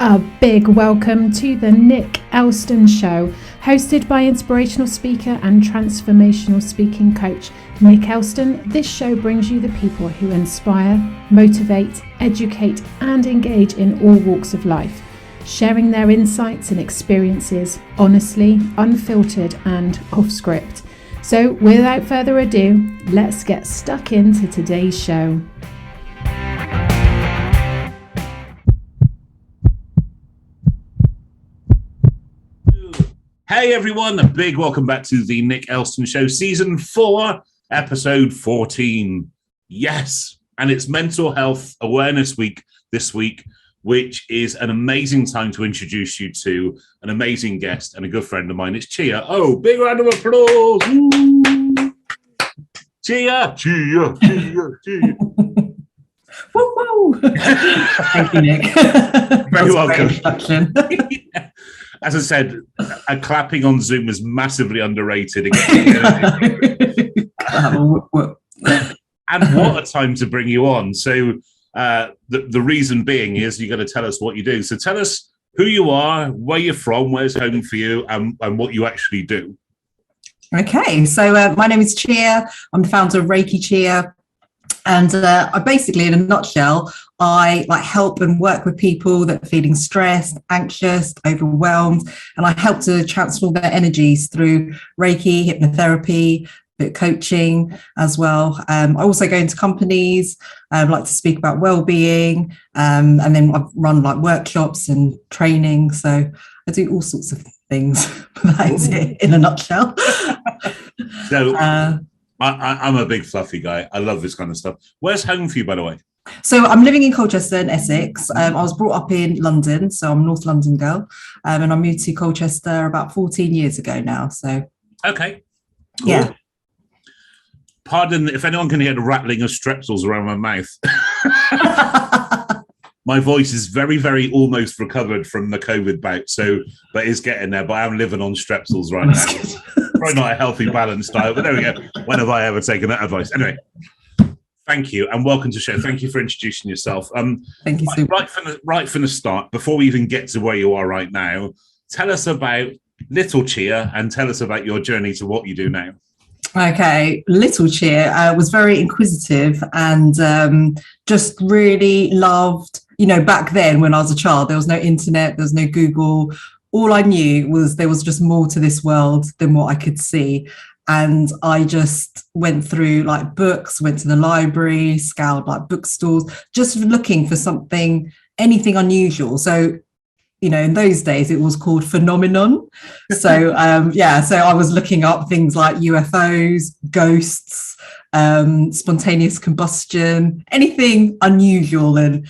A big welcome to the Nick Elston Show, hosted by Inspirational Speaker and Transformational Speaking Coach Nick Elston. This show brings you the people who inspire, motivate, educate, and engage in all walks of life, sharing their insights and experiences honestly, unfiltered, and off script. So, without further ado, let's get stuck into today's show. Hey everyone, a big welcome back to the Nick Elston Show, Season 4, Episode 14. Yes, and it's Mental Health Awareness Week this week, which is an amazing time to introduce you to an amazing guest and a good friend of mine. It's Chia Oh. Big round of applause. Woo. Chia. Woo woo. Thank you, Nick. Very welcome. As I said, a clapping on Zoom is massively underrated. And what a time to bring you on. So the reason being is you got to tell us what you do. So tell us who you are, where you're from, where's home for you, and what you actually do. Okay, so my name is Chia. I'm the founder of Reiki Chia. And I basically, in a nutshell, I help and work with people that are feeling stressed, anxious, overwhelmed, and I help to transform their energies through Reiki, hypnotherapy, bit of coaching as well. I also go into companies, like to speak about well-being, and then I run workshops and training. So I do all sorts of things. That is it in a nutshell. So I'm a big fluffy guy. I love this kind of stuff. Where's home for you, by the way? So I'm living in Colchester in Essex. I was brought up in London, so I'm a North London girl. And I moved to Colchester about 14 years ago now. So okay. Cool. Yeah. Pardon if anyone can hear the rattling of strepsils around my mouth. My voice is very, very almost recovered from the COVID bout, but it's getting there. But I'm living on strepsils right now. Probably not a healthy, balanced diet, but there we go. When have I ever taken that advice? Anyway, thank you and welcome to the show. Thank you for introducing yourself. Thank you so much. Right from the start, before we even get to where you are right now, tell us about little Chia and tell us about your journey to what you do now. Okay, little Chia was very inquisitive and just really loved, back then when I was a child, there was no internet, there was no Google. All I knew was there was just more to this world than what I could see. And I just went through books, went to the library, scoured bookstores, just looking for something, anything unusual. So, in those days it was called phenomenon. So, so I was looking up things like UFOs, ghosts, spontaneous combustion, anything unusual and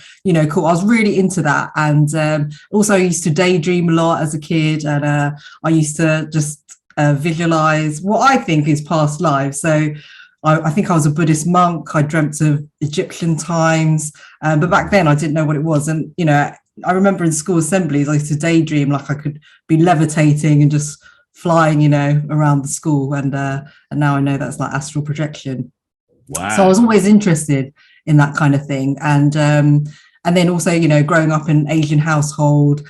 cool. I was really into that, and also I used to daydream a lot as a kid, and I used to just visualize what I think is past lives. So I think I was a Buddhist monk. I dreamt of Egyptian times, but back then I didn't know what it was. And I remember in school assemblies I used to daydream I could be levitating and just flying around the school, and now I know that's astral projection. Wow. So I was always interested in that kind of thing, and then also growing up in an Asian household,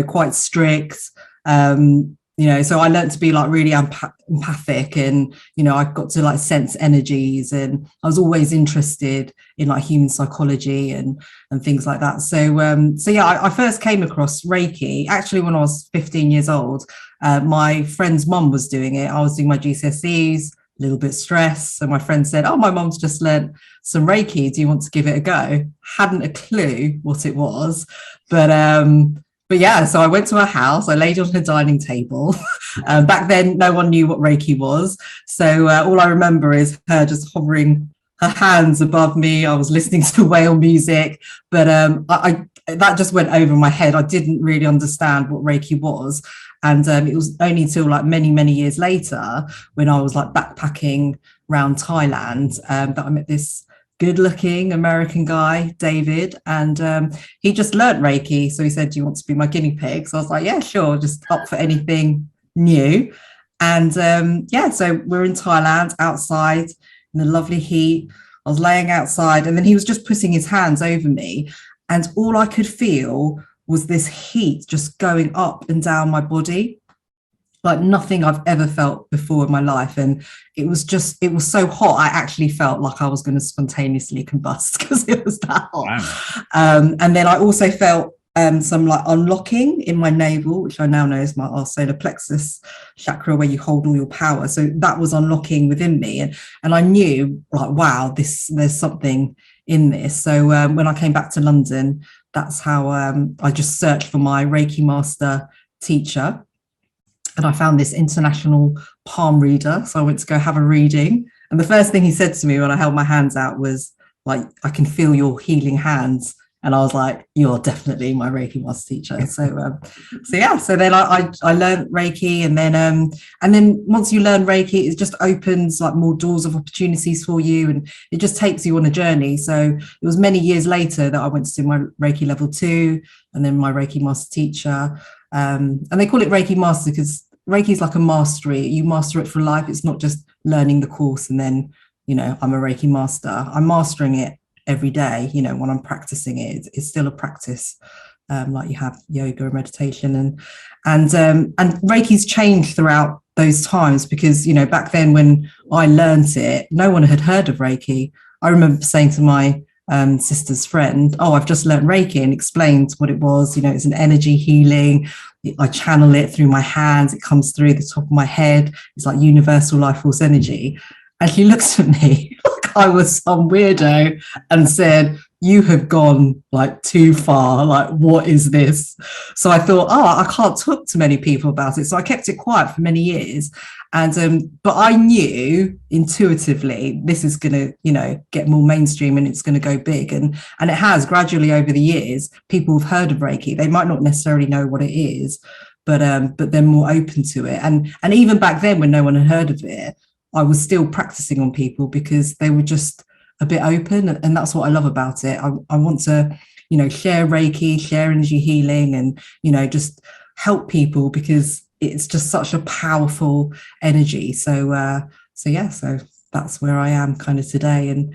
quite strict, so I learned to be really empathic, and I got to sense energies, and I was always interested in human psychology and things like that. So I first came across Reiki actually when I was 15 years old. My friend's mum was doing it. I was doing my GCSEs, a little bit stressed, so my friend said, "Oh, my mum's just learnt some Reiki. Do you want to give it a go?" Hadn't a clue what it was, but yeah, so I went to her house. I laid on her dining table. Back then, no one knew what Reiki was. So all I remember is her just hovering her hands above me. I was listening to whale music, but that just went over my head. I didn't really understand what Reiki was. And it was only until many, many years later when I was backpacking around Thailand that I met this good-looking American guy, David, and he just learnt Reiki. So he said, "Do you want to be my guinea pig?" So I was like, "Yeah, sure, just up for anything new." And so we're in Thailand outside in the lovely heat. I was laying outside, and then he was just putting his hands over me, and all I could feel was this heat just going up and down my body, like nothing I've ever felt before in my life. And it was so hot, I actually felt like I was going to spontaneously combust because it was that hot. Wow. And then I also felt some like unlocking in my navel, which I now know is my solar plexus chakra, where you hold all your power. So that was unlocking within me. And I knew, like, wow, there's something in this. So when I came back to London, that's how I just searched for my Reiki master teacher. And I found this international palm reader. So I went to go have a reading. And the first thing he said to me when I held my hands out was like, I can feel your healing hands. And I was like, you're definitely my Reiki master teacher. So then I learned Reiki, and then once you learn Reiki, it just opens like more doors of opportunities for you, and it just takes you on a journey. So it was many years later that I went to do my Reiki level 2, and then my Reiki master teacher. And they call it Reiki master because Reiki is like a mastery. You master it for life. It's not just learning the course and then, I'm a Reiki master. I'm mastering it every day. When I'm practicing it, it's still a practice, like you have yoga and meditation, and Reiki's changed throughout those times because back then when I learned it, no one had heard of Reiki. I remember saying to my sister's friend, oh, I've just learned Reiki, and explained what it was. It's an energy healing. I channel it through my hands. It comes through the top of my head. It's like universal life force energy. And she looks at me like I was some weirdo and said, you have gone like too far. Like, what is this? So I thought, I can't talk to many people about it. So I kept it quiet for many years. And but I knew intuitively this is going to, get more mainstream, and it's going to go big. And it has gradually over the years. People have heard of Reiki. They might not necessarily know what it is, but they're more open to it. And even back then, when no one had heard of it, I was still practicing on people because they were just a bit open. And that's what I love about it. I want to, share Reiki, share energy healing, and, just help people because it's just such a powerful energy. So that's where I am kind of today, and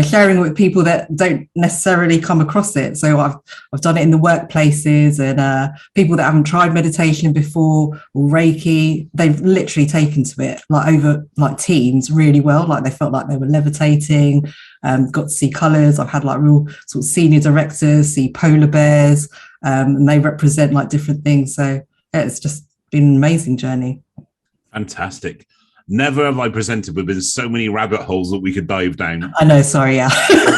sharing with people that don't necessarily come across it. So I've done it in the workplaces, and people that haven't tried meditation before or Reiki, they've literally taken to it over teams really well. Like they felt like they were levitating, got to see colors. I've had real sort of senior directors see polar bears, and they represent different things. So it's just been an amazing journey. Fantastic. Never have I presented with so many rabbit holes that we could dive down. I know, sorry, yeah.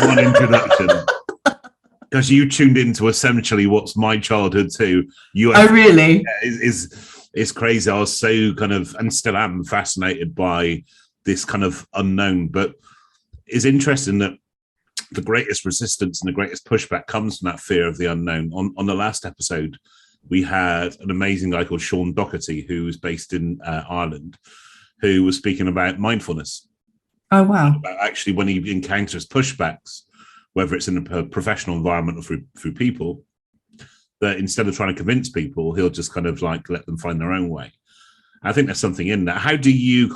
One introduction. Because you tuned into essentially what's my childhood too. Oh, really? Is crazy. I was so kind of, and still am, fascinated by this kind of unknown. But it's interesting that the greatest resistance and the greatest pushback comes from that fear of the unknown. On the last episode, we had an amazing guy called Sean Doherty, who is based in Ireland, who was speaking about mindfulness. Oh, wow. About actually when he encounters pushbacks, whether it's in a professional environment or through people, that instead of trying to convince people, he'll just kind of let them find their own way. I think there's something in that. How do you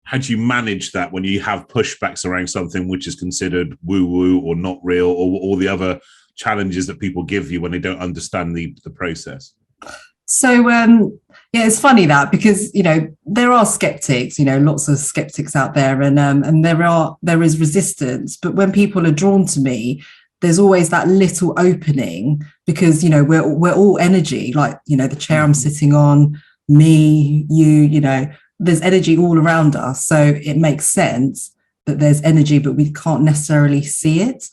how do you manage that when you have pushbacks around something which is considered woo-woo or not real, or all the other challenges that people give you when they don't understand the process? So, it's funny that because, there are skeptics, lots of skeptics out there, and there is resistance. But when people are drawn to me, there's always that little opening because, we're all energy, the chair I'm sitting on, me, you, there's energy all around us. So it makes sense that there's energy, but we can't necessarily see it.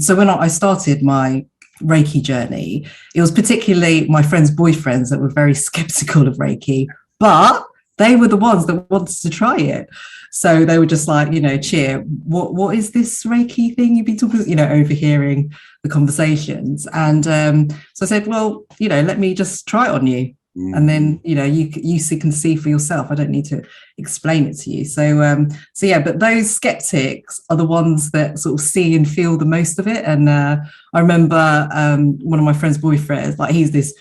So when I started my Reiki journey, it was particularly my friends' boyfriends that were very skeptical of Reiki, but they were the ones that wanted to try it. So they were just like, Chia, what is this Reiki thing you've been talking, overhearing the conversations. And so I said, well, let me just try it on you. And then, you can see for yourself. I don't need to explain it to you. So yeah, but those skeptics are the ones that sort of see and feel the most of it. And I remember one of my friend's boyfriends, he's this,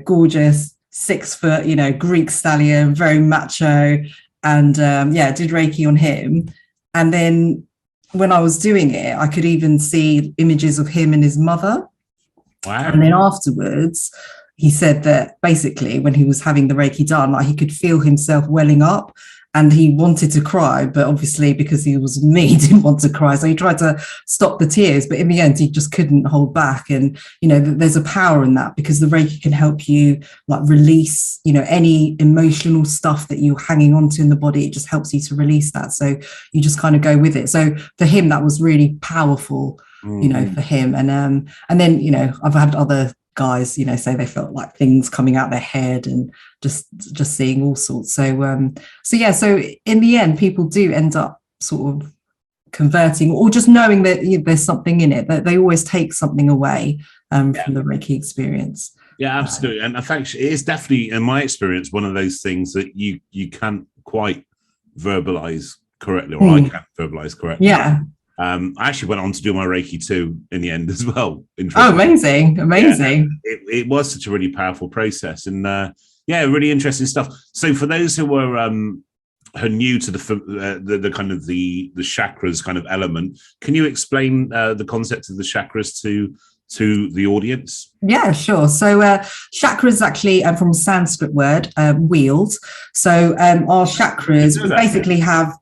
gorgeous 6 foot, Greek stallion, very macho. And did Reiki on him. And then when I was doing it, I could even see images of him and his mother. Wow. And then afterwards, he said that basically when he was having the Reiki done, like he could feel himself welling up and he wanted to cry, but obviously because he was me, he didn't want to cry. So he tried to stop the tears, but in the end, he just couldn't hold back. And, you know, there's a power in that because the Reiki can help you like release, you know, any emotional stuff that you're hanging on to in the body. It just helps you to release that. So you just kind of go with it. So for him, that was really powerful, you know, for him. And then, you know, I've had other guys, you know, say they felt like things coming out their head and just seeing all sorts. So so in the end, people do end up sort of converting or just knowing that there's something in it, that they always take something away from the Reiki experience. Yeah, absolutely. And in fact, it is definitely, in my experience, one of those things that you can't quite verbalize correctly, or I can't verbalize correctly. Yeah. I actually went on to do my Reiki too in the end as well. Oh, amazing. Yeah, it was such a really powerful process, and really interesting stuff. So for those who were new to the kind of the chakras kind of element, can you explain the concept of the chakras to the audience? Yeah, sure. So chakras is actually from a Sanskrit word, wheels. So our chakras basically have,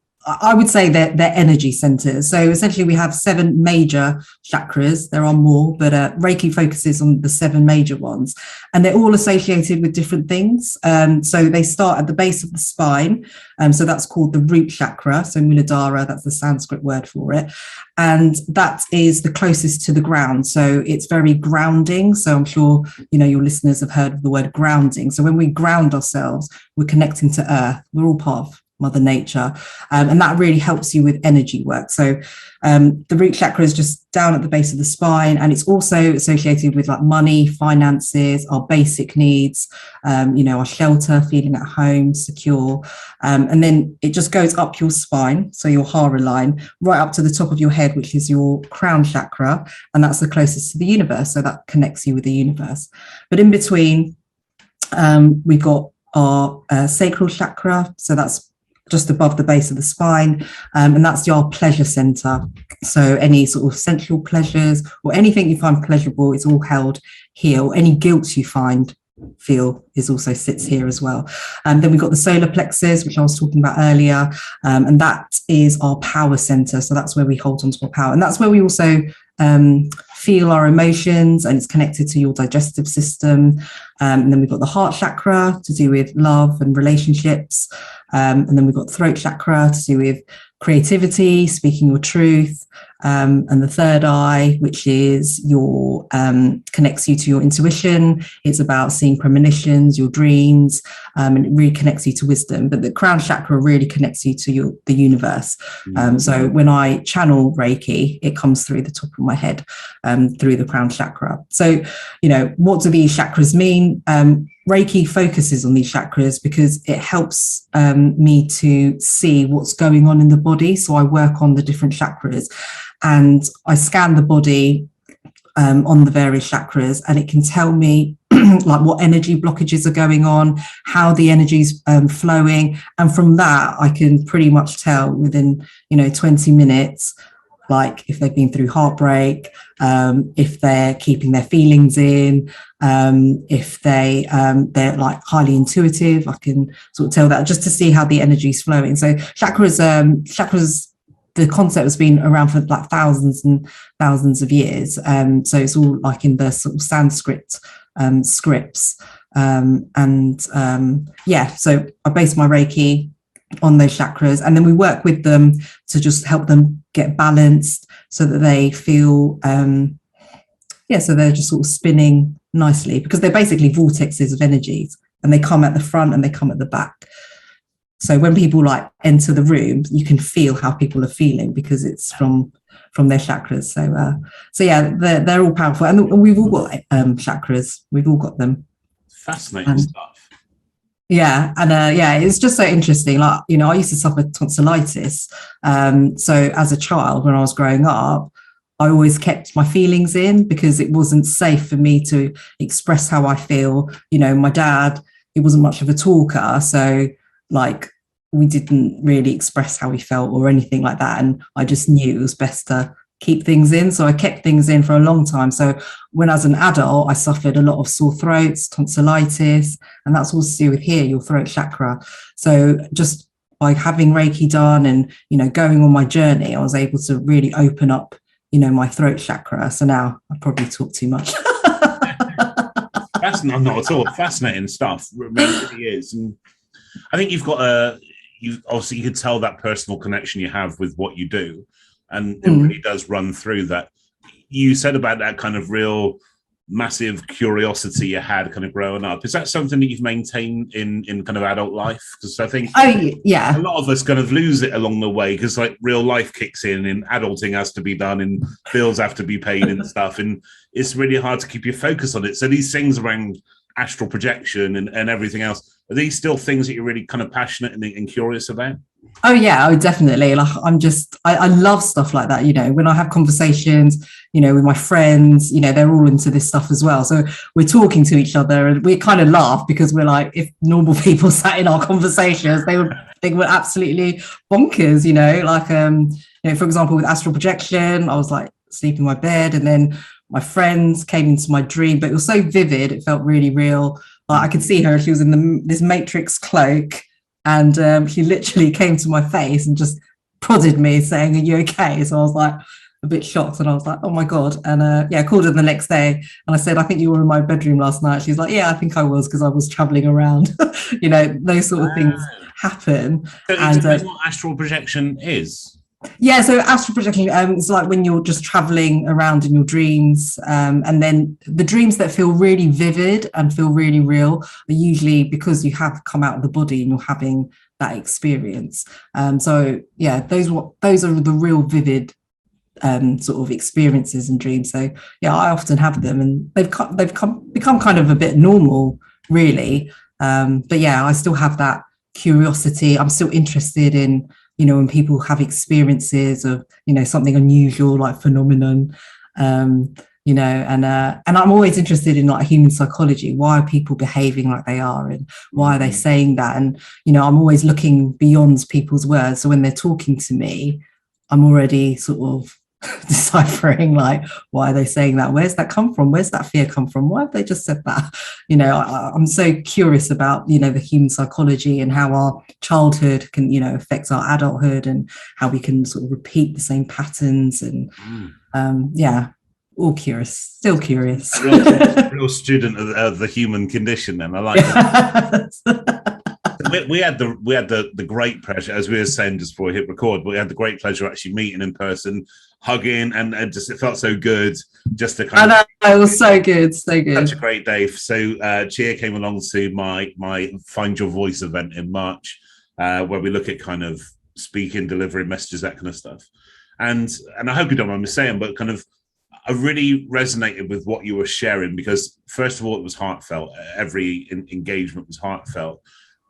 I would say they're energy centers. So essentially we have 7 major chakras. There are more, but Reiki focuses on the 7 major ones, and they're all associated with different things. So they start at the base of the spine. So that's called the root chakra. So Muladhara, that's the Sanskrit word for it. And that is the closest to the ground. So it's very grounding. So I'm sure, you know, your listeners have heard of the word grounding. So when we ground ourselves, we're connecting to earth. We're all part of Mother Nature, and that really helps you with energy work. So the root chakra is just down at the base of the spine, and it's also associated with like money, finances, our basic needs, you know, our shelter, feeling at home, secure, and then it just goes up your spine, so your hara line, right up to the top of your head, which is your crown chakra, and that's the closest to the universe, so that connects you with the universe. But in between, we've got our sacral chakra, so that's just above the base of the spine, and that's your pleasure center. So any sort of sensual pleasures or anything you find pleasurable is all held here, or any guilt you feel is also sits here as well. And then we've got the solar plexus, which I was talking about earlier, and that is our power center. So that's where we hold on to our power, and that's where we also feel our emotions, and it's connected to your digestive system. And then we've got the heart chakra to do with love and relationships. And then we've got throat chakra to do with creativity, speaking your truth. And the third eye, which is your connects you to your intuition. It's about seeing premonitions, your dreams, and it really connects you to wisdom. But the crown chakra really connects you to the universe. So when I channel Reiki, it comes through the top of my head, through the crown chakra. So, you know, what do these chakras mean? Reiki focuses on these chakras because it helps me to see what's going on in the body. So I work on the different chakras and I scan the body on the various chakras, and it can tell me like what energy blockages are going on, how the energy's flowing. And from that, I can pretty much tell within, 20 minutes, like if they've been through heartbreak, if they're keeping their feelings in, if they're like highly intuitive, I can sort of tell that just to see how the energy is flowing. So chakras, the concept has been around for like thousands and thousands of years. So it's all like in the sort of Sanskrit scripts. So I base my Reiki on those chakras, and then we work with them to just help them get balanced so that they feel so they're just sort of spinning nicely, because they're basically vortexes of energies, and they come at the front and they come at the back. So when people like enter the room, you can feel how people are feeling because it's from their chakras. So they're all powerful, and we've all got chakras. We've all got them. Fascinating stuff. Yeah. And it's just so interesting. Like, I used to suffer tonsillitis. So as a child, when I was growing up, I always kept my feelings in because it wasn't safe for me to express how I feel. My dad, he wasn't much of a talker. So like we didn't really express how we felt or anything like that. And I just knew it was best to keep things in. So I kept things in for a long time. So when I was an adult, I suffered a lot of sore throats, tonsillitis, and that's all to do with here, your throat chakra. So just by having Reiki done and, you know, going on my journey, I was able to really open up, you know, my throat chakra. So now I probably talk too much. That's not at all. Fascinating stuff. It really is. And I think you've got you obviously, you could tell that personal connection you have with what you do. And it really does run through that. You said about that kind of real massive curiosity you had kind of growing up. Is that something that you've maintained in kind of adult life? Because I think a lot of us kind of lose it along the way, because like real life kicks in and adulting has to be done and bills have to be paid and stuff. And it's really hard to keep your focus on it. So these things around astral projection and everything else, are these still things that you're really kind of passionate and curious about? Oh yeah, definitely. Like I love stuff like that. You know, when I have conversations, you know, with my friends, you know, they're all into this stuff as well. So we're talking to each other and we kind of laugh, because we're like, if normal people sat in our conversations, they would think we're absolutely bonkers, you know, like, you know, for example, with astral projection, I was like sleeping in my bed and then my friends came into my dream, but it was so vivid. It felt really real. Like I could see her. She was in this matrix cloak. And she literally came to my face and just prodded me saying, "Are you okay?" So I was like a bit shocked, and I was like, "Oh my God." And I called her the next day and I said, "I think you were in my bedroom last night." She's like, "Yeah, I think I was, because I was traveling around." You know, those sort of things happen. So and what astral projection is? Yeah, so astral projection is like when you're just traveling around in your dreams, and then the dreams that feel really vivid and feel really real are usually because you have come out of the body and you're having that experience. So yeah, those are the real vivid sort of experiences and dreams. So yeah, I often have them, and they've become kind of a bit normal, really. But yeah, I still have that curiosity. I'm still interested in, you know, when people have experiences of, you know, something unusual like phenomenon, you know, and I'm always interested in like human psychology. Why are people behaving like they are, and why are they saying that? And, you know, I'm always looking beyond people's words. So when they're talking to me, I'm already sort of deciphering, like, why are they saying that? Where's that come from? Where's that fear come from? Why have they just said that? You know, I'm so curious about, you know, the human psychology and how our childhood can, you know, affect our adulthood, and how we can sort of repeat the same patterns. And yeah, all curious, still curious. Real student of the human condition. Then I like that. We had the great pleasure, as we were saying just before we hit record, but we had the great pleasure of actually meeting in person, hugging, and just it felt so good just to kind of. It was so good. Such a great day. So Chia came along to my Find Your Voice event in March, where we look at kind of speaking, delivering messages, that kind of stuff. And I hope you don't mind me saying, but kind of I really resonated with what you were sharing, because first of all, it was heartfelt. Every engagement was heartfelt.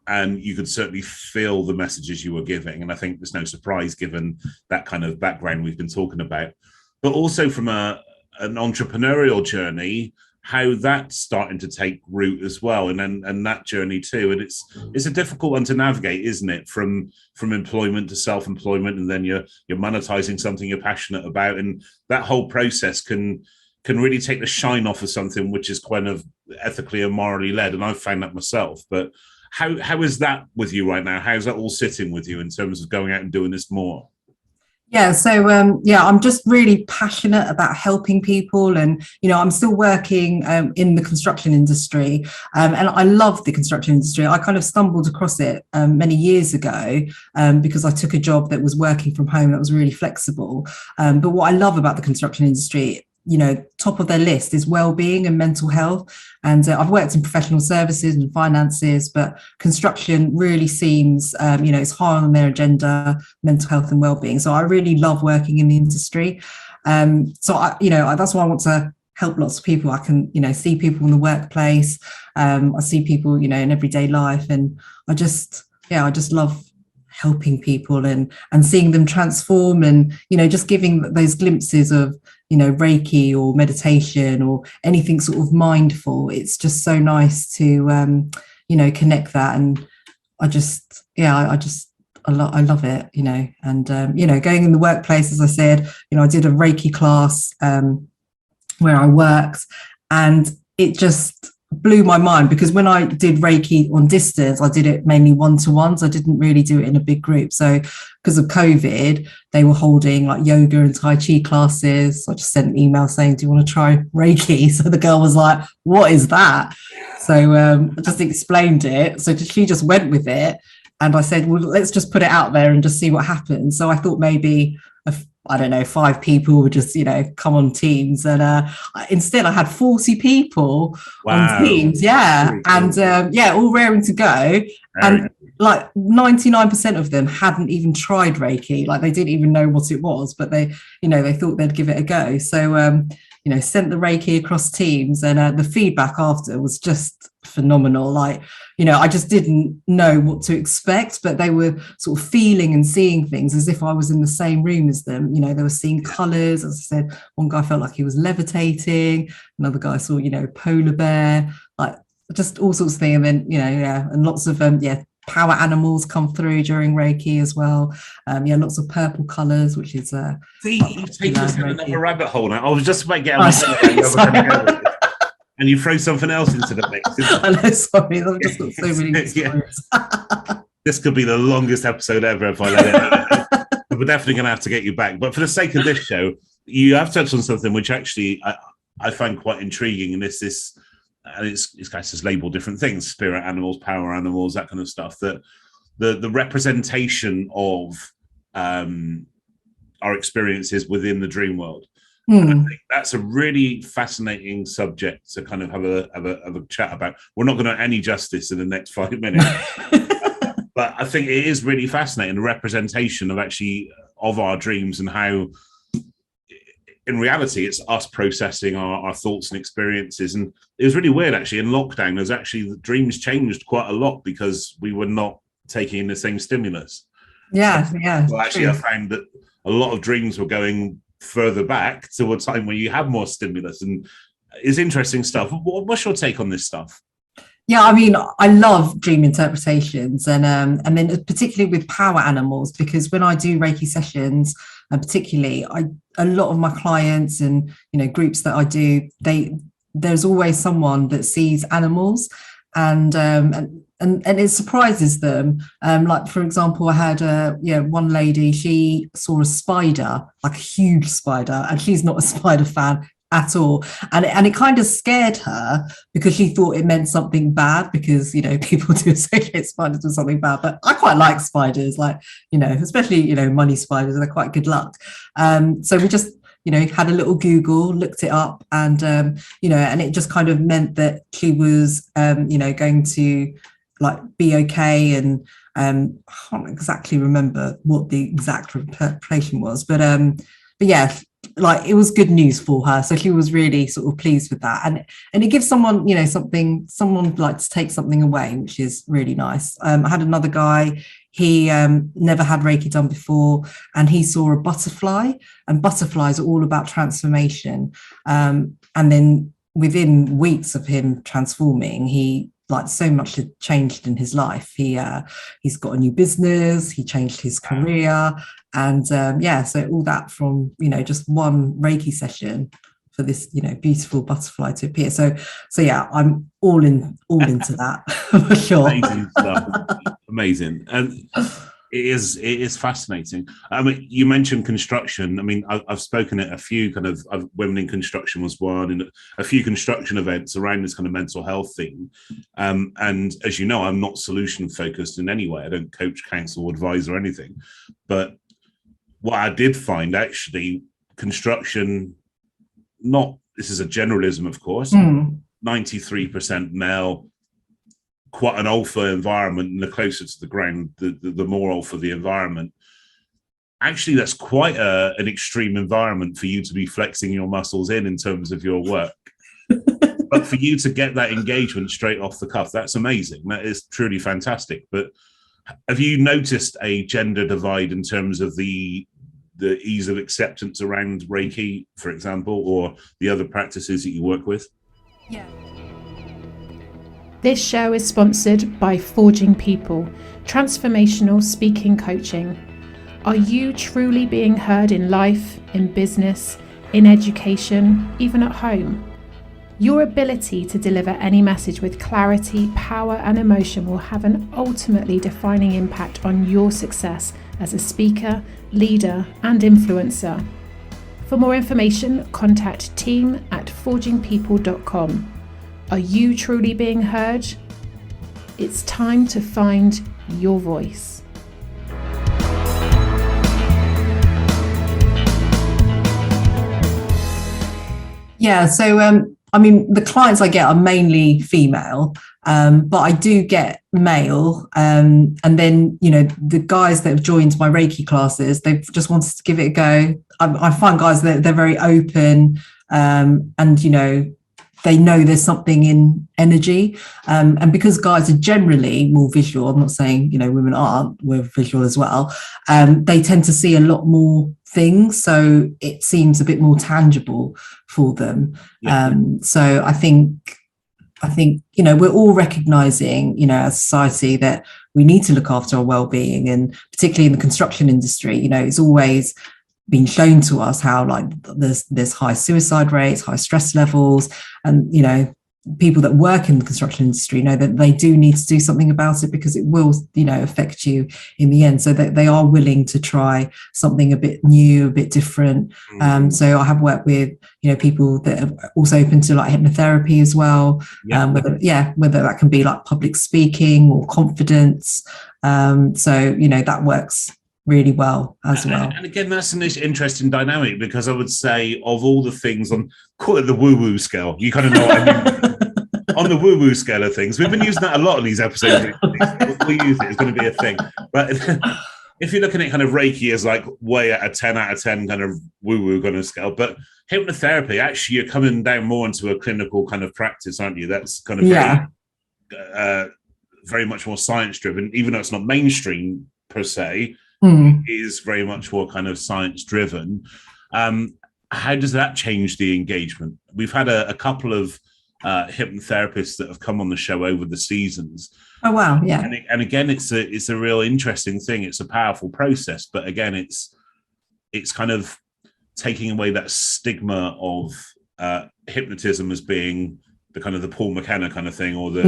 And you could certainly feel the messages you were giving. And I think there's no surprise given that kind of background we've been talking about. But also from an entrepreneurial journey, how that's starting to take root as well, and that journey too. And it's a difficult one to navigate, isn't it? From employment to self-employment, and then you're monetizing something you're passionate about. And that whole process can really take the shine off of something which is kind of ethically and morally led. And I've found that myself. But how is that with you right now? How's that all sitting with you in terms of going out and doing this more? Yeah, so I'm just really passionate about helping people, and you know, I'm still working in the construction industry, and I love the construction industry. I kind of stumbled across it many years ago because I took a job that was working from home that was really flexible. But what I love about the construction industry, you know, top of their list is well-being and mental health. And I've worked in professional services and finances, but construction really seems, you know, it's high on their agenda, mental health and well-being. So I really love working in the industry. You know, that's why I want to help lots of people. I can, you know, see people in the workplace. I see people, you know, in everyday life. And I just love helping people and seeing them transform, and, you know, just giving those glimpses of, you know, Reiki or meditation or anything sort of mindful. It's just so nice to, you know, connect that. And I just I love it, you know. And you know, going in the workplace, as I said, you know, I did a Reiki class where I worked, and it just blew my mind, because when I did Reiki on distance, I did it mainly one-to-ones. I didn't really do it in a big group. So because of COVID, they were holding like yoga and Tai Chi classes. So I just sent an email saying, do you want to try Reiki? So the girl was like, what is that? So I just explained it. So she just went with it. And I said, well, let's just put it out there and just see what happens. So I thought maybe, I don't know, 5 people would just, you know, come on Teams. And instead I had 40 people on Teams. Yeah. Cool. And yeah, all raring to go. And like 99% of them hadn't even tried Reiki. Like they didn't even know what it was, but they, you know, they thought they'd give it a go. So, you know, sent the Reiki across Teams, and the feedback after was just phenomenal. Like, you know, I just didn't know what to expect, but they were sort of feeling and seeing things as if I was in the same room as them. You know, they were seeing colours. As I said, one guy felt like he was levitating. Another guy saw, you know, polar bear, like just all sorts of things. And then, you know, yeah, and lots of, power animals come through during Reiki as well. Lots of purple colours, which is see, you've taken us down another rabbit hole now. I was just about to get on the and you throw something else into the mix. I know, sorry, I've just got so many stories. This could be the longest episode ever if I let it. We're definitely going to have to get you back. But for the sake of this show, you have touched on something which actually I find quite intriguing, and it's guys just label different things: spirit animals, power animals, that kind of stuff. That the representation of our experiences within the dream world. And I think that's a really fascinating subject to kind of have a chat about. We're not going to do any justice in the next 5 minutes, but I think it is really fascinating, the representation of actually of our dreams, and how in reality it's us processing our thoughts and experiences. And it was really weird actually in lockdown. There's actually the dreams changed quite a lot because we were not taking in the same stimulus. Yeah. Well, actually, I found that a lot of dreams were going further back to a time where you have more stimulus, and it's interesting stuff. What's your take on this stuff? Yeah, I mean, I love dream interpretations, and then particularly with power animals, because when I do Reiki sessions, and particularly a lot of my clients and, you know, groups that I do, there's always someone that sees animals, and it surprises them. Like, for example, I had one lady, she saw a spider, like a huge spider, and she's not a spider fan at all, and it kind of scared her, because she thought it meant something bad, because, you know, people do associate spiders with something bad. But I quite like spiders, like, you know, especially, you know, money spiders, they're quite good luck. So we just, you know, had a little Google, looked it up, and you know, and it just kind of meant that she was you know, going to like be okay. And I can't exactly remember what the exact interpretation was, but yeah, like it was good news for her. So she was really sort of pleased with that. And it gives someone, you know, someone like to take something away, which is really nice. I had another guy, he never had Reiki done before, and he saw a butterfly, and butterflies are all about transformation. And then within weeks of him transforming, he, like, so much had changed in his life. He's got a new business, he changed his career, and so all that from, you know, just one Reiki session for this, you know, beautiful butterfly to appear. So yeah, I'm all into that for sure. Amazing stuff. Amazing. And it is fascinating. I mean, you mentioned construction. I mean, I've spoken at a few kind of Women in Construction was one, and a few construction events around this kind of mental health theme. And as you know, I'm not solution focused in any way. I don't coach, counsel, advise, or anything. But what I did find, actually, construction, this is a generalism, of course, 93% male, quite an alpha environment, and the closer to the ground, the more alpha the environment. Actually, that's quite an extreme environment for you to be flexing your muscles in terms of your work. But for you to get that engagement straight off the cuff, that's amazing. That is truly fantastic. But have you noticed a gender divide in terms of the ease of acceptance around Reiki, for example, or the other practices that you work with? Yeah. This show is sponsored by Forging People, Transformational Speaking Coaching. Are you truly being heard in life, in business, in education, even at home? Your ability to deliver any message with clarity, power, and emotion will have an ultimately defining impact on your success as a speaker, leader, and influencer. For more information, contact team@forgingpeople.com. Are you truly being heard? It's time to find your voice. Yeah, so I mean, the clients I get are mainly female, but I do get male. And then, you know, the guys that have joined my Reiki classes, they've just wanted to give it a go. I find guys that they're very open, and, you know there's something in energy. And because guys are generally more visual, I'm not saying, you know, women aren't, we're visual as well. They tend to see a lot more things. So it seems a bit more tangible for them. Yeah. So I think, you know, we're all recognizing, you know, as a society that we need to look after our well-being, and particularly in the construction industry, you know, it's always been shown to us how like there's high suicide rates, high stress levels, and, you know, people that work in the construction industry know that they do need to do something about it, because it will, you know, affect you in the end. So that they are willing to try something a bit new, a bit different. So I have worked with, you know, people that are also open to like hypnotherapy as well. Whether that can be like public speaking or confidence. So, you know, that works really well as well. And again, that's an interesting dynamic, because I would say of all the things on, call it the woo-woo scale, you kind of know what I mean. On the woo-woo scale of things, we've been using that a lot in these episodes. We use it, it's going to be a thing. But if you're looking at kind of Reiki as like way at a 10 out of 10 kind of woo-woo kind of scale, but hypnotherapy, actually you're coming down more into a clinical kind of practice, aren't you? That's kind of very much more science driven, even though it's not mainstream per se. Is very much more kind of science driven. How does that change the engagement? We've had a couple of hypnotherapists that have come on the show over the seasons. Oh wow, yeah. And again, it's a real interesting thing. It's a powerful process, but again, it's kind of taking away that stigma of hypnotism as being the kind of the Paul McKenna kind of thing, or the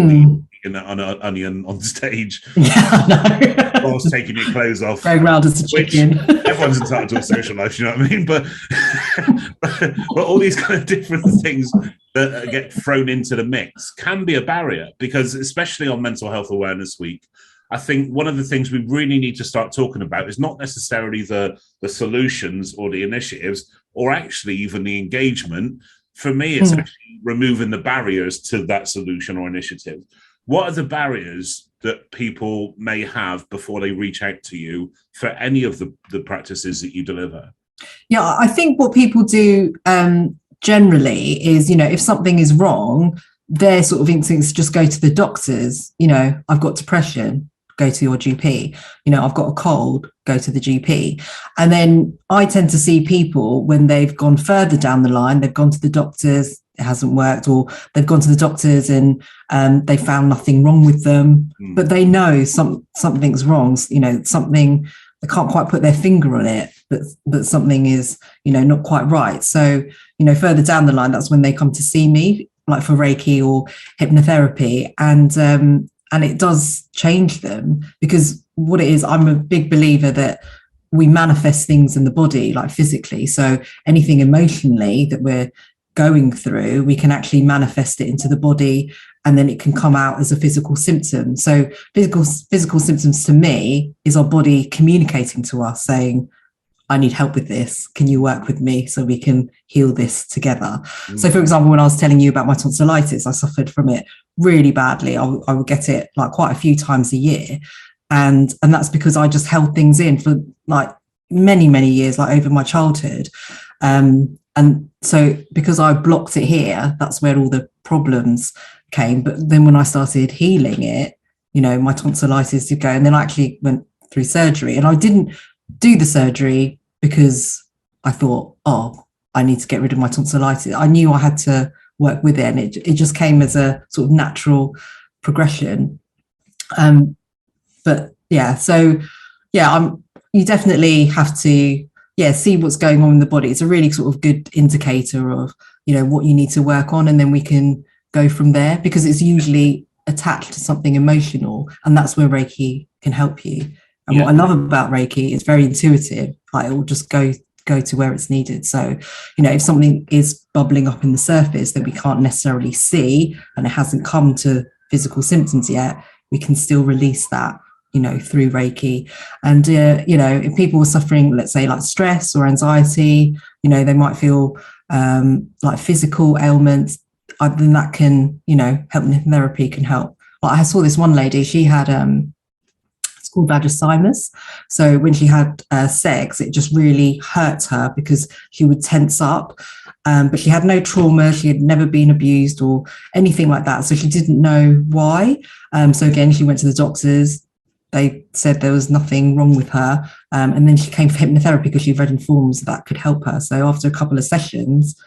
onion on stage. Yeah, whilst taking your clothes off. Going round as a chicken. Everyone's entitled to a social life, you know what I mean? But all these kind of different things that get thrown into the mix can be a barrier, because especially on Mental Health Awareness Week, I think one of the things we really need to start talking about is not necessarily the solutions or the initiatives, or actually even the engagement. For me, it's actually removing the barriers to that solution or initiative. What are the barriers that people may have before they reach out to you for any of the practices that you deliver? Yeah, I think what people do generally is, you know, if something is wrong, their sort of instinct is just go to the doctors. You know, I've got depression, go to your GP. You know, I've got a cold, go to the GP. And then I tend to see people when they've gone further down the line, they've gone to the doctors, it hasn't worked, or they've gone to the doctors and they found nothing wrong with them, but they know something's wrong. You know, something, they can't quite put their finger on it, but something is, you know, not quite right. So, you know, further down the line, that's when they come to see me, like for Reiki or hypnotherapy. And it does change them, because what it is, I'm a big believer that we manifest things in the body, like physically. So anything emotionally that we're going through, we can actually manifest it into the body, and then it can come out as a physical symptom. So physical symptoms to me is our body communicating to us saying, I need help with this. Can you work with me so we can heal this together? So for example, when I was telling you about my tonsillitis, I suffered from it really badly. I would get it like quite a few times a year. And that's because I just held things in for like many, many years, like over my childhood. And so because I blocked it here, that's where all the problems came. But then when I started healing it, you know, my tonsillitis did go. And then I actually went through surgery, and I didn't do the surgery because I thought, oh, I need to get rid of my tonsillitis. I knew I had to work with it, and it just came as a sort of natural progression. But yeah, so yeah, you definitely have to see what's going on in the body. It's a really sort of good indicator of, you know, what you need to work on, and then we can go from there, because it's usually attached to something emotional, and that's where Reiki can help you. And what I love about Reiki, it's very intuitive. Like, it will just go to where it's needed. So, you know, if something is bubbling up in the surface that we can't necessarily see, and it hasn't come to physical symptoms yet, we can still release that, you know, through Reiki. And, you know, if people are suffering, let's say, like stress or anxiety, you know, they might feel like physical ailments, then that can, you know, help. Therapy can help. Like, I saw this one lady, she had it's called vaginismus. So when she had sex, it just really hurt her because she would tense up. But she had no trauma. She had never been abused or anything like that. So she didn't know why. So again, she went to the doctors. They said there was nothing wrong with her. And then she came for hypnotherapy because she read in forums that could help her. So after a couple of sessions,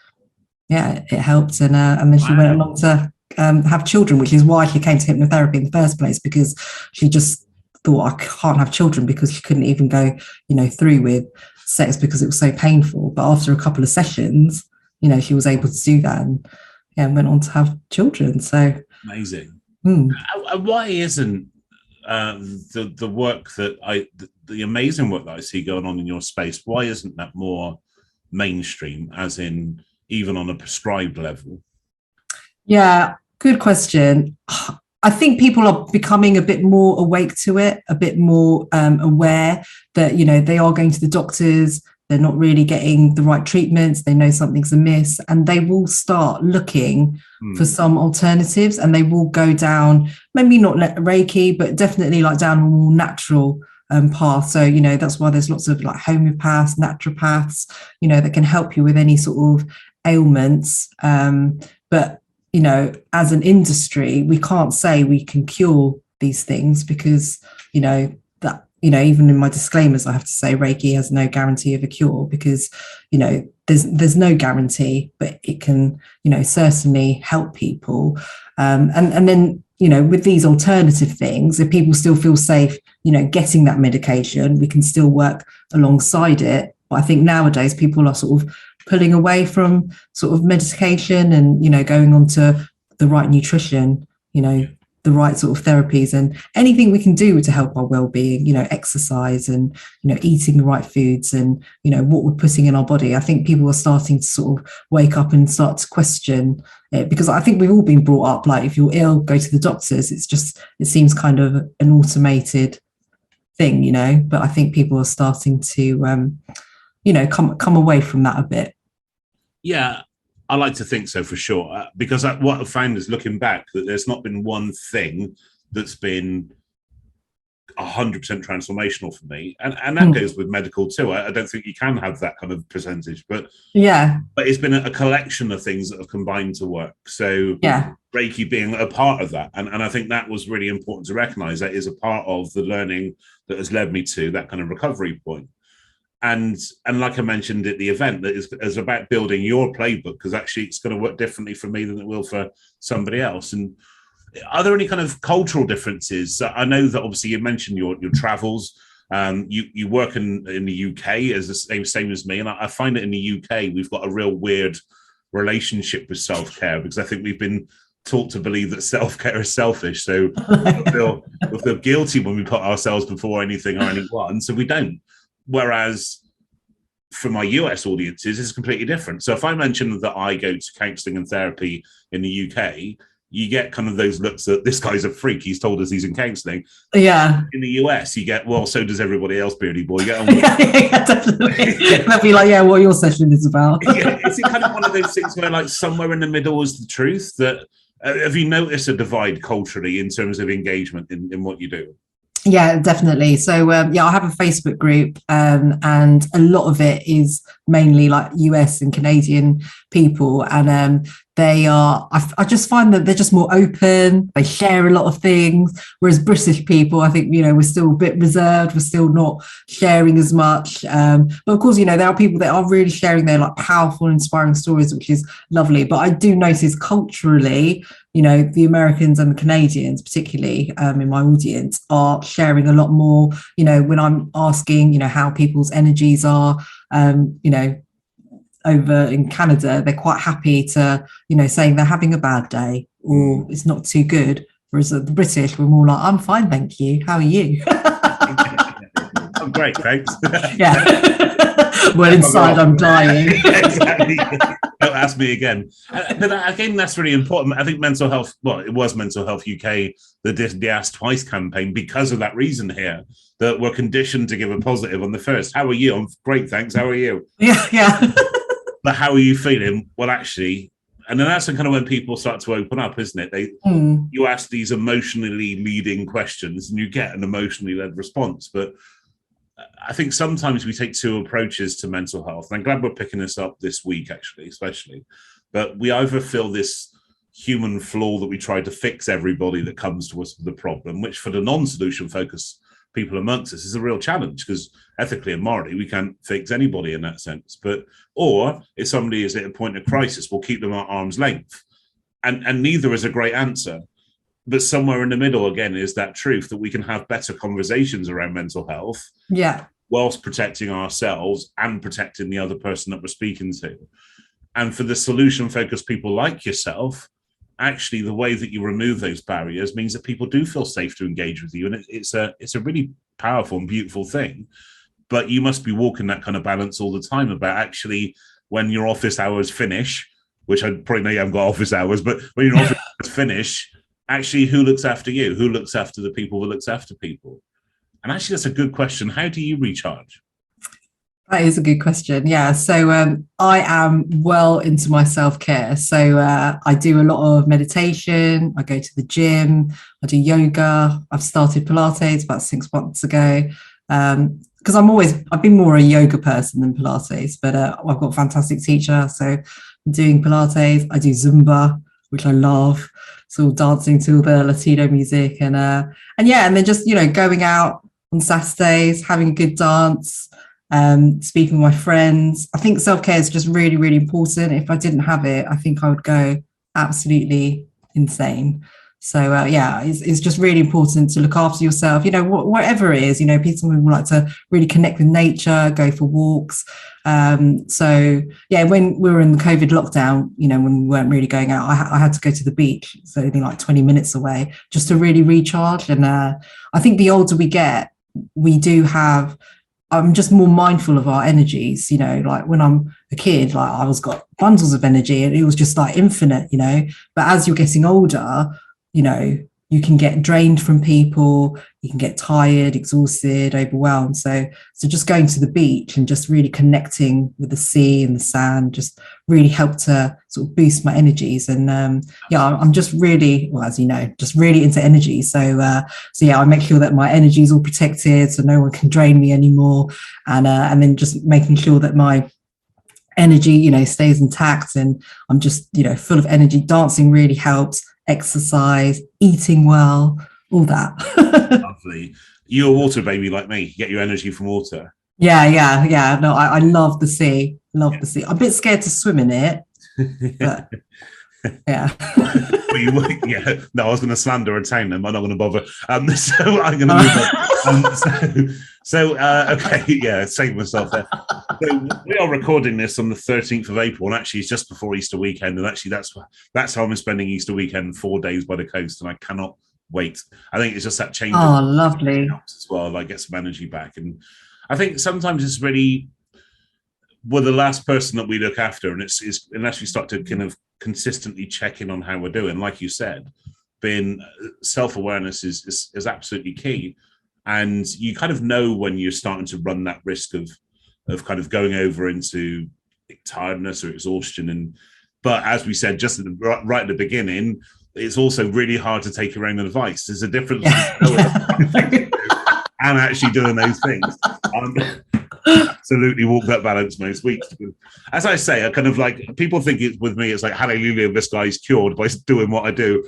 it helped. And then she went along to have children, which is why she came to hypnotherapy in the first place, because she just thought, I can't have children, because she couldn't even go, you know, through with sex because it was so painful. But after a couple of sessions, you know, she was able to do that, and went on to have children. So amazing. Why isn't the work that the amazing work that I see going on in your space, why isn't that more mainstream, as in even on a prescribed level? Yeah, good question. I think people are becoming a bit more awake to it, a bit more aware that, you know, they are going to the doctors, they're not really getting the right treatments, they know something's amiss, and they will start looking for some alternatives, and they will go down, maybe not Reiki, but definitely like down a more natural path. So, you know, that's why there's lots of like homeopaths, naturopaths, you know, that can help you with any sort of ailments. But you know, as an industry, we can't say we can cure these things, because, you know, that, you know, even in my disclaimers, I have to say Reiki has no guarantee of a cure, because, you know, there's no guarantee, but it can, you know, certainly help people. And then, you know, with these alternative things, if people still feel safe, you know, getting that medication, we can still work alongside it. But I think nowadays people are sort of pulling away from sort of medication, and, you know, going on to the right nutrition, you know, the right sort of therapies, and anything we can do to help our well-being, you know, exercise, and, you know, eating the right foods, and, you know, what we're putting in our body. I think people are starting to sort of wake up and start to question it, because I think we've all been brought up, like, if you're ill, go to the doctors. It seems kind of an automated thing, you know, but I think people are starting to you know, come away from that a bit. Yeah, I like to think so, for sure, because what I've found is, looking back, that there's not been one thing that's been 100% transformational for me, and that goes with medical too. I don't think you can have that kind of percentage, but it's been a collection of things that have combined to work. So Reiki being a part of that, and I think that was really important to recognize. That is a part of the learning that has led me to that kind of recovery point. And like I mentioned at the event, that is about building your playbook, because actually it's going to work differently for me than it will for somebody else. And are there any kind of cultural differences? I know that obviously you mentioned your travels. You work in the UK as the same as me, and I find that in the UK we've got a real weird relationship with self-care, because I think we've been taught to believe that self-care is selfish. So we feel guilty when we put ourselves before anything or anyone, so we don't. Whereas for my US audiences, it's completely different. So if I mention that I go to counselling and therapy in the UK, you get kind of those looks that this guy's a freak. He's told us he's in counselling. Yeah. In the US, you get, well, so does everybody else, beardy boy. Get on with yeah, definitely. They'll be like, yeah, what your session is about. Is it kind of one of those things where, like, somewhere in the middle is the truth? That have you noticed a divide culturally in terms of engagement in what you do? Yeah, definitely. So I have a Facebook group, and a lot of it is mainly like US and Canadian people, and I just find that they're just more open. They share a lot of things, whereas British people, I think, we're still a bit reserved. We're still not sharing as much. But of course, there are people that are really sharing their like powerful, inspiring stories, which is lovely. But I do notice culturally, the Americans and the Canadians, particularly in my audience, are sharing a lot more. When I'm asking, how people's energies are, over in Canada, they're quite happy to, saying they're having a bad day or it's not too good. Whereas the British, we're more like, I'm fine, thank you. How are you? I'm great, thanks. Yeah. Well, inside I'm dying. Exactly. Don't ask me again. But again, that's really important. I think mental health, it was Mental Health UK, the Ask Twice campaign, because of that reason here, that we're conditioned to give a positive on the first. How are you? I'm great, thanks. How are you? Yeah. But how are you feeling? Well, actually, and then that's kind of when people start to open up, isn't it? You ask these emotionally leading questions and you get an emotionally led response. But I think sometimes we take two approaches to mental health. And I'm glad we're picking this up this week, actually, especially. But we either feel this human flaw that we try to fix everybody that comes to us with a problem, which for the non-solution focused people amongst us is a real challenge, because ethically and morally we can't fix anybody in that sense. Or if somebody is at a point of crisis, we'll keep them at arm's length, and neither is a great answer. But somewhere in the middle again is that truth that we can have better conversations around mental health, whilst protecting ourselves and protecting the other person that we're speaking to. And for the solution focused people like yourself, actually the way that you remove those barriers means that people do feel safe to engage with you, and it's a really powerful and beautiful thing. But you must be walking that kind of balance all the time about actually when your office hours finish, which I probably know you haven't got office hours, but when your office hours finish, actually who looks after you? Who looks after the people that looks after people? And actually that's a good question. How do you recharge? That is a good question. Yeah. So I am well into my self-care. So I do a lot of meditation. I go to the gym. I do yoga. I've started Pilates about 6 months ago. Because I've been more a yoga person than Pilates, but I've got a fantastic teacher. So I'm doing Pilates. I do Zumba, which I love. So dancing to all the Latino music and then just, going out on Saturdays, having a good dance. Speaking with my friends. I think self-care is just really, really important. If I didn't have it, I think I would go absolutely insane. So it's just really important to look after yourself, whatever it is, people who like to really connect with nature, go for walks. When we were in the COVID lockdown, when we weren't really going out, I had to go to the beach. So only like 20 minutes away just to really recharge. And I think the older we get, I'm just more mindful of our energies, like when I'm a kid, like I was got bundles of energy and it was just like infinite, but as you're getting older, you can get drained from people, you can get tired, exhausted, overwhelmed. So just going to the beach and just really connecting with the sea and the sand just really helped to sort of boost my energies. And I'm just really, well, as you know, just really into energy. So I make sure that my energy is all protected so no one can drain me anymore. And then just making sure that my energy, stays intact and I'm just, full of energy. Dancing really helps. Exercise, eating well, all that. Lovely. You're a water baby like me. You get your energy from water. Yeah. No, I love the sea. The sea. I'm a bit scared to swim in it, but yeah. No, I was going to slander a town them. I'm not going to bother. So I'm going to move on. Okay, yeah, save myself there. So we are recording this on the 13th of April, and actually it's just before Easter weekend. And actually that's how I'm spending Easter weekend, 4 days by the coast, and I cannot wait. I think it's just that change. Oh, lovely. As well, like get some energy back. And I think sometimes it's really, we're the last person that we look after, and it's unless we start to kind of consistently check in on how we're doing, like you said, being self-awareness is absolutely key. And you kind of know when you're starting to run that risk of kind of going over into tiredness or exhaustion. But as we said just right at the beginning, it's also really hard to take your own advice. There's a difference between and actually doing those things. absolutely walk that balance most weeks. As I say, I kind of like, people think with me, it's like, hallelujah, this guy's cured by doing what I do.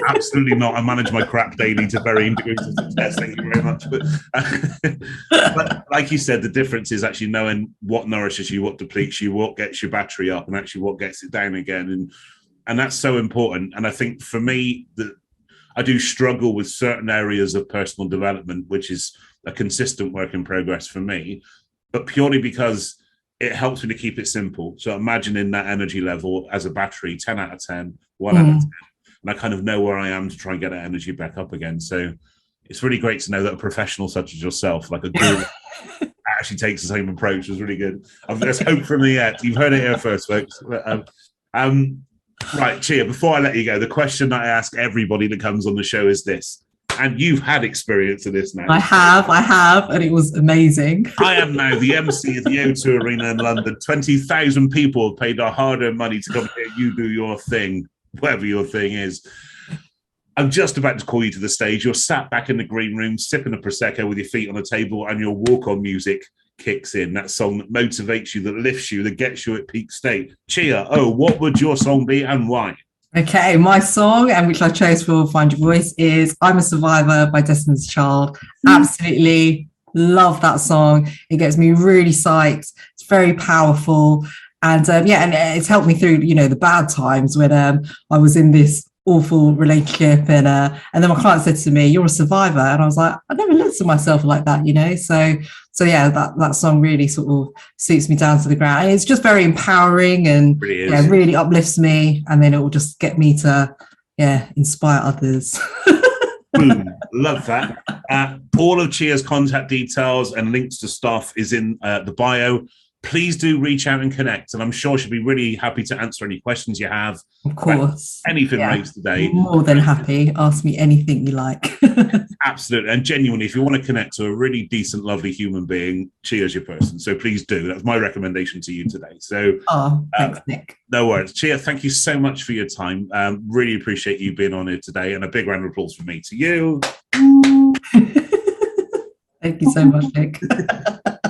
Absolutely not. I manage my crap daily to varying degrees of success. Thank you very much. But like you said, the difference is actually knowing what nourishes you, what depletes you, what gets your battery up, and actually what gets it down again. And that's so important. And I think for me, that I do struggle with certain areas of personal development, which is a consistent work in progress for me, but purely because it helps me to keep it simple. So imagining that energy level as a battery, 10 out of 10, 1 out of 10, and I kind of know where I am to try and get that energy back up again. So it's really great to know that a professional such as yourself, like a guru, actually takes the same approach. It was really good. There's hope for me yet. You've heard it here first, folks. Right, Chia, before I let you go, the question that I ask everybody that comes on the show is this, and you've had experience of this now. I have, and it was amazing. I am now the MC of the O2 Arena in London. 20,000 people have paid our hard-earned money to come here. You do your thing, whatever your thing is. I'm just about to call you to the stage. You're sat back in the green room, sipping a Prosecco with your feet on the table, and your walk-on music kicks in, that song that motivates you, that lifts you, that gets you at peak state. Chia Oh, what would your song be and why? Okay, my song, and which I chose for Find Your Voice, is I'm a Survivor by Destiny's Child. Absolutely love that song. It gets me really psyched. It's very powerful. And and it's helped me through, the bad times when I was in this awful relationship, and then my client said to me, "You're a survivor," and I was like, I never looked at myself like that, so yeah, that song really sort of suits me down to the ground, and it's just very empowering and really uplifts me, and then it will just get me to inspire others. Boom, love that. All of Chia's contact details and links to stuff is in the bio. Please do reach out and connect, and I'm sure she'll be really happy to answer any questions you have. Of course. Anything raised today. More than happy. Ask me anything you like. Absolutely. And genuinely, if you want to connect to a really decent, lovely human being, Chia's your person. So please do. That's my recommendation to you today. So, thanks, Nick. No worries. Chia, thank you so much for your time. Really appreciate you being on here today, and a big round of applause from me to you. Thank you so much, Nick.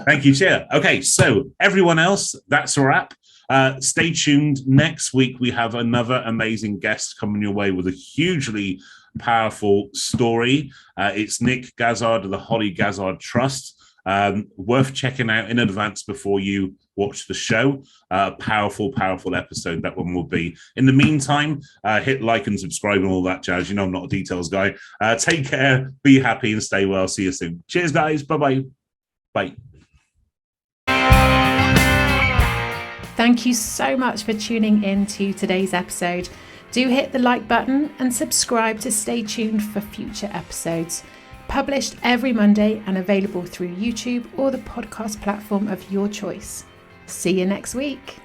Thank you, Chia. Okay, so everyone else, that's a wrap. Stay tuned. Next week, we have another amazing guest coming your way with a hugely powerful story. It's Nick Gazzard of the Holly Gazzard Trust. Worth checking out in advance before you watch the show. Powerful episode that one will be. In the meantime, hit like and subscribe and all that jazz. You know I'm not a details guy. Take care, be happy, and stay well. See you soon. Cheers, guys. Bye-bye. Bye. Thank you so much for tuning in to today's episode. Do hit the like button and subscribe to stay tuned for future episodes. Published every Monday and available through YouTube or the podcast platform of your choice. See you next week.